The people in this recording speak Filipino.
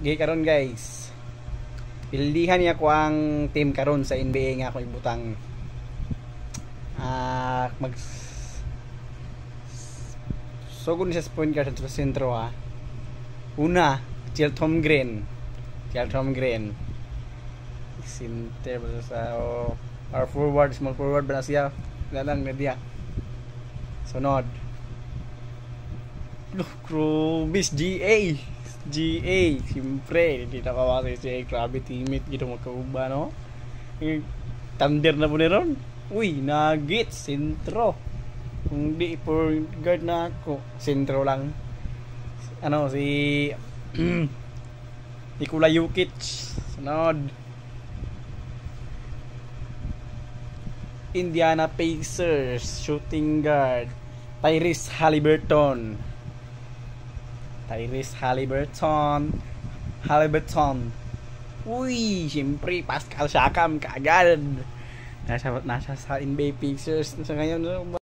gay karon guys. Pildihan niya ko ang team karon sa NBA nga ako ibutang. Mag sugod siya sa point guard sa sentro ha. Una, Cheltom Green. Center sa power forward, small forward ba na siya? Lalang na dia. Sunod. Krubis GA. Siyempre, hindi na kawasay siya. Grabe teammate gito magkauba, no? Thunder na po ni ron. Uy, Nuggets, sentro. Kung di point guard na ako, sentro lang. Ano, si Nikola Jokic. Sunod. Indiana Pacers shooting guard Tyrese Haliburton. Uy, siyempre Pascal Siakam kaagad. Nasa sa NBA Pacers sa ngayon.